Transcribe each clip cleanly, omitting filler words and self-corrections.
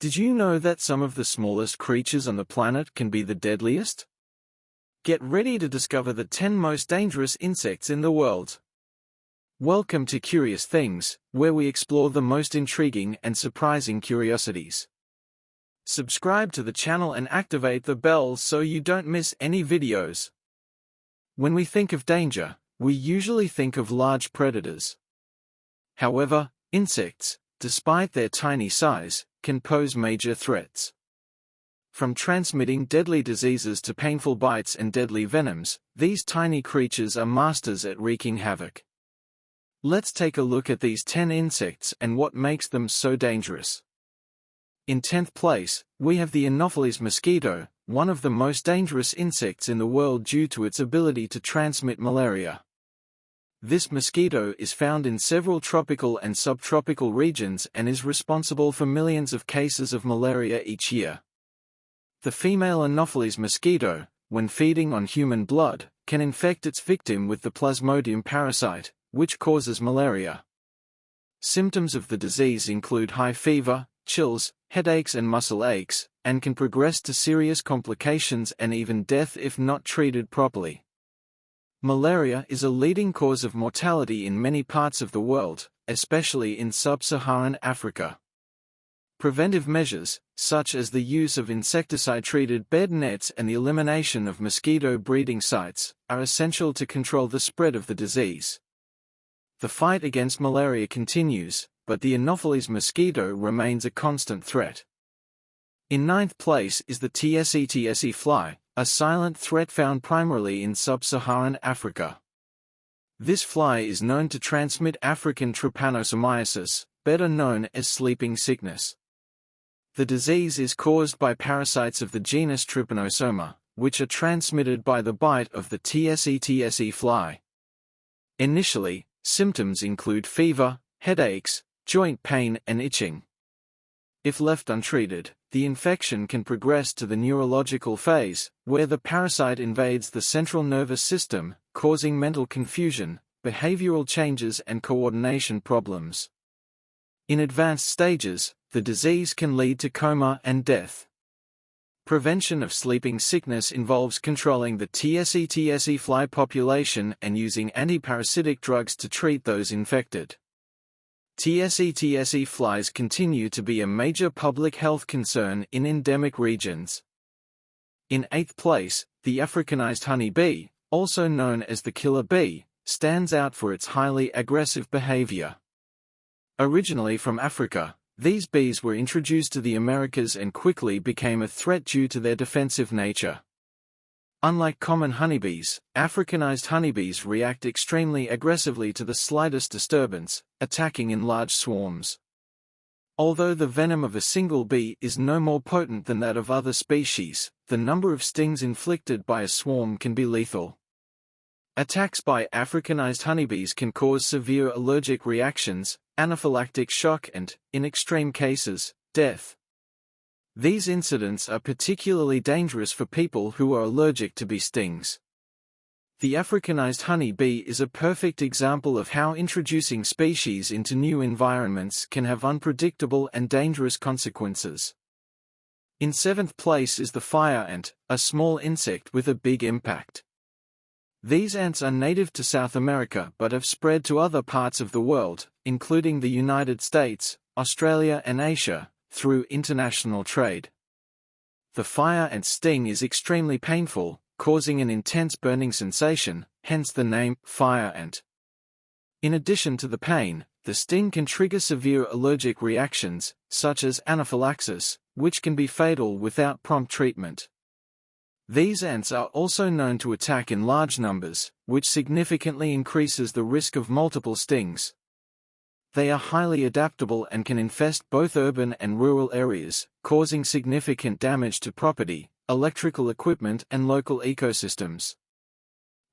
Did you know that some of the smallest creatures on the planet can be the deadliest? Get ready to discover the 10 most dangerous insects in the world. Welcome to Curious Things, where we explore the most intriguing and surprising curiosities. Subscribe to the channel and activate the bell so you don't miss any videos. When we think of danger, we usually think of large predators. However, insects, despite their tiny size, can pose major threats. From transmitting deadly diseases to painful bites and deadly venoms, these tiny creatures are masters at wreaking havoc. Let's take a look at these 10 insects and what makes them so dangerous. In 10th place, we have the Anopheles mosquito, one of the most dangerous insects in the world due to its ability to transmit malaria. This mosquito is found in several tropical and subtropical regions and is responsible for millions of cases of malaria each year. The female Anopheles mosquito, when feeding on human blood, can infect its victim with the Plasmodium parasite, which causes malaria. Symptoms of the disease include high fever, chills, headaches and muscle aches, and can progress to serious complications and even death if not treated properly. Malaria is a leading cause of mortality in many parts of the world, especially in sub-Saharan Africa. Preventive measures, such as the use of insecticide-treated bed nets and the elimination of mosquito breeding sites, are essential to control the spread of the disease. The fight against malaria continues, but the Anopheles mosquito remains a constant threat. In 9th place is the tsetse fly, a silent threat found primarily in sub-Saharan Africa. This fly is known to transmit African trypanosomiasis, better known as sleeping sickness. The disease is caused by parasites of the genus Trypanosoma, which are transmitted by the bite of the tsetse fly. Initially, symptoms include fever, headaches, joint pain and itching. If left untreated, the infection can progress to the neurological phase, where the parasite invades the central nervous system, causing mental confusion, behavioral changes and coordination problems. In advanced stages, the disease can lead to coma and death. Prevention of sleeping sickness involves controlling the tsetse fly population and using antiparasitic drugs to treat those infected. Tsetse flies continue to be a major public health concern in endemic regions. In 8th place, the Africanized honeybee, also known as the killer bee, stands out for its highly aggressive behavior. Originally from Africa, these bees were introduced to the Americas and quickly became a threat due to their defensive nature. Unlike common honeybees, Africanized honeybees react extremely aggressively to the slightest disturbance, attacking in large swarms. Although the venom of a single bee is no more potent than that of other species, the number of stings inflicted by a swarm can be lethal. Attacks by Africanized honeybees can cause severe allergic reactions, anaphylactic shock and, in extreme cases, death. These incidents are particularly dangerous for people who are allergic to bee stings. The Africanized honey bee is a perfect example of how introducing species into new environments can have unpredictable and dangerous consequences. In 7th place is the fire ant, a small insect with a big impact. These ants are native to South America but have spread to other parts of the world, including the United States, Australia and Asia, through international trade. The fire ant's sting is extremely painful, causing an intense burning sensation, hence the name fire ant. In addition to the pain, the sting can trigger severe allergic reactions, such as anaphylaxis, which can be fatal without prompt treatment. These ants are also known to attack in large numbers, which significantly increases the risk of multiple stings. They are highly adaptable and can infest both urban and rural areas, causing significant damage to property, electrical equipment and local ecosystems.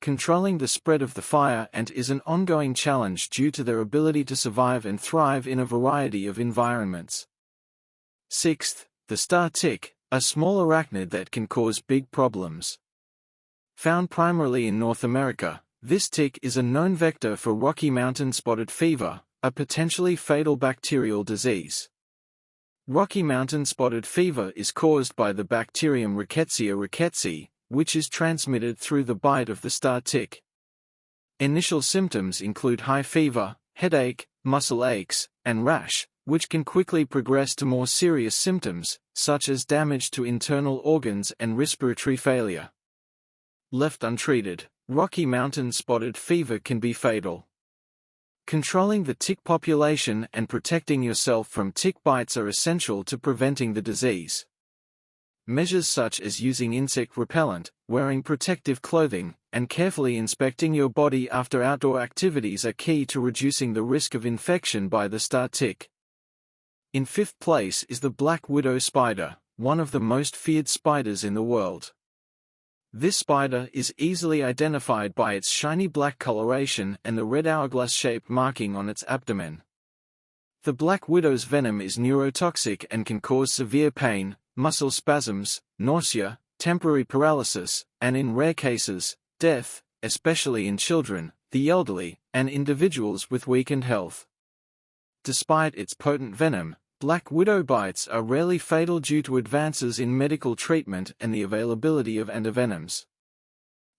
Controlling the spread of the fire ant is an ongoing challenge due to their ability to survive and thrive in a variety of environments. 6th, the star tick, a small arachnid that can cause big problems. Found primarily in North America, this tick is a known vector for Rocky Mountain spotted fever, a potentially fatal bacterial disease. Rocky Mountain spotted fever is caused by the bacterium Rickettsia rickettsii, which is transmitted through the bite of the star tick. Initial symptoms include high fever, headache, muscle aches, and rash, which can quickly progress to more serious symptoms, such as damage to internal organs and respiratory failure. Left untreated, Rocky Mountain spotted fever can be fatal. Controlling the tick population and protecting yourself from tick bites are essential to preventing the disease. Measures such as using insect repellent, wearing protective clothing, and carefully inspecting your body after outdoor activities are key to reducing the risk of infection by the star tick. In fifth place is the black widow spider, one of the most feared spiders in the world. This spider is easily identified by its shiny black coloration and the red hourglass-shaped marking on its abdomen. The black widow's venom is neurotoxic and can cause severe pain, muscle spasms, nausea, temporary paralysis, and in rare cases, death, especially in children, the elderly, and individuals with weakened health. Despite its potent venom, black widow bites are rarely fatal due to advances in medical treatment and the availability of antivenoms.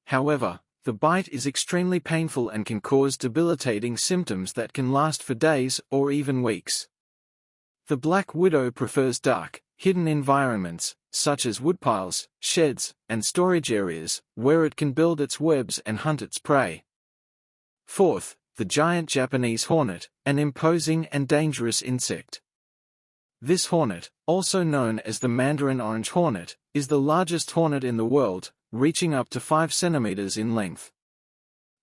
However, the bite is extremely painful and can cause debilitating symptoms that can last for days or even weeks. The black widow prefers dark, hidden environments, such as woodpiles, sheds, and storage areas, where it can build its webs and hunt its prey. Fourth, the giant Japanese hornet, an imposing and dangerous insect. This hornet, also known as the Mandarin orange hornet, is the largest hornet in the world, reaching up to 5 centimeters in length.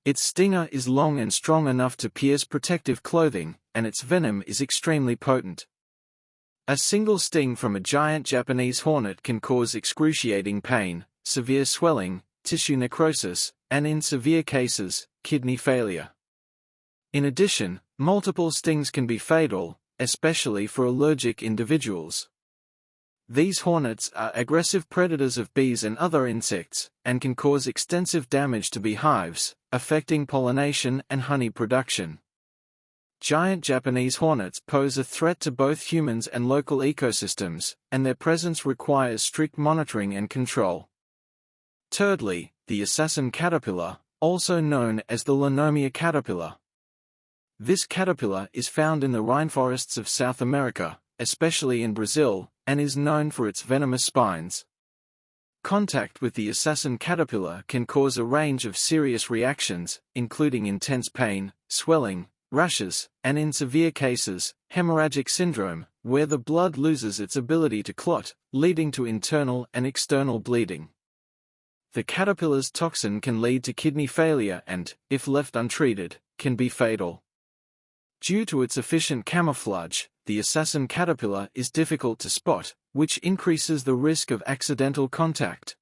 Its stinger is long and strong enough to pierce protective clothing, and its venom is extremely potent. A single sting from a giant Japanese hornet can cause excruciating pain, severe swelling, tissue necrosis, and in severe cases, kidney failure. In addition, multiple stings can be fatal, especially for allergic individuals. These hornets are aggressive predators of bees and other insects, and can cause extensive damage to beehives, affecting pollination and honey production. Giant Japanese hornets pose a threat to both humans and local ecosystems, and their presence requires strict monitoring and control. Thirdly, the assassin caterpillar, also known as the Lenormia caterpillar. This caterpillar is found in the rainforests of South America, especially in Brazil, and is known for its venomous spines. Contact with the assassin caterpillar can cause a range of serious reactions, including intense pain, swelling, rashes, and in severe cases, hemorrhagic syndrome, where the blood loses its ability to clot, leading to internal and external bleeding. The caterpillar's toxin can lead to kidney failure and, if left untreated, can be fatal. Due to its efficient camouflage, the assassin caterpillar is difficult to spot, which increases the risk of accidental contact.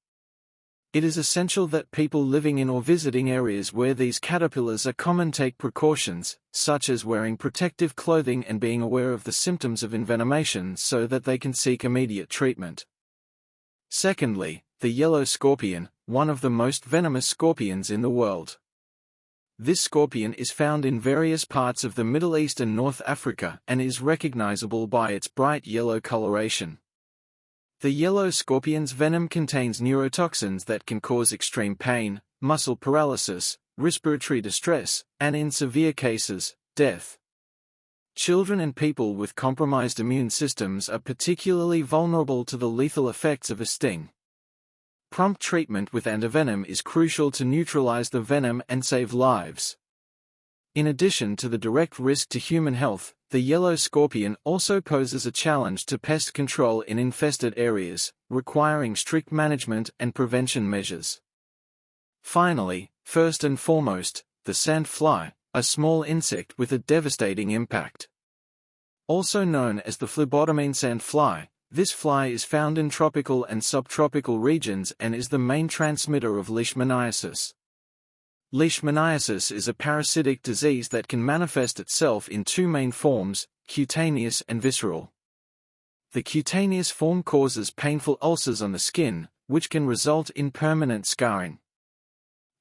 It is essential that people living in or visiting areas where these caterpillars are common take precautions, such as wearing protective clothing and being aware of the symptoms of envenomation so that they can seek immediate treatment. Secondly, the yellow scorpion, one of the most venomous scorpions in the world. This scorpion is found in various parts of the Middle East and North Africa and is recognizable by its bright yellow coloration. The yellow scorpion's venom contains neurotoxins that can cause extreme pain, muscle paralysis, respiratory distress, and in severe cases, death. Children and people with compromised immune systems are particularly vulnerable to the lethal effects of a sting. Prompt treatment with antivenom is crucial to neutralize the venom and save lives. In addition to the direct risk to human health, the yellow scorpion also poses a challenge to pest control in infested areas, requiring strict management and prevention measures. Finally, first and foremost, the sandfly, a small insect with a devastating impact. Also known as the phlebotomine sandfly, this fly is found in tropical and subtropical regions and is the main transmitter of leishmaniasis. Leishmaniasis is a parasitic disease that can manifest itself in 2 main forms, cutaneous and visceral. The cutaneous form causes painful ulcers on the skin, which can result in permanent scarring.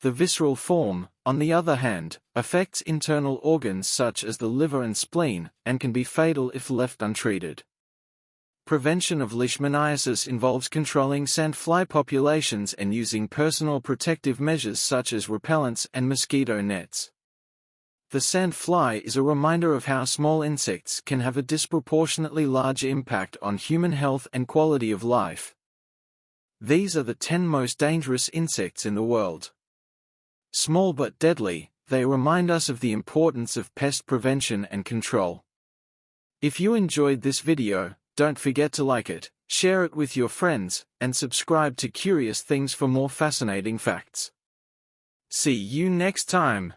The visceral form, on the other hand, affects internal organs such as the liver and spleen, and can be fatal if left untreated. Prevention of leishmaniasis involves controlling sandfly populations and using personal protective measures such as repellents and mosquito nets. The sandfly is a reminder of how small insects can have a disproportionately large impact on human health and quality of life. These are the 10 most dangerous insects in the world. Small but deadly, they remind us of the importance of pest prevention and control. If you enjoyed this video, don't forget to like it, share it with your friends, and subscribe to Curious Things for more fascinating facts. See you next time.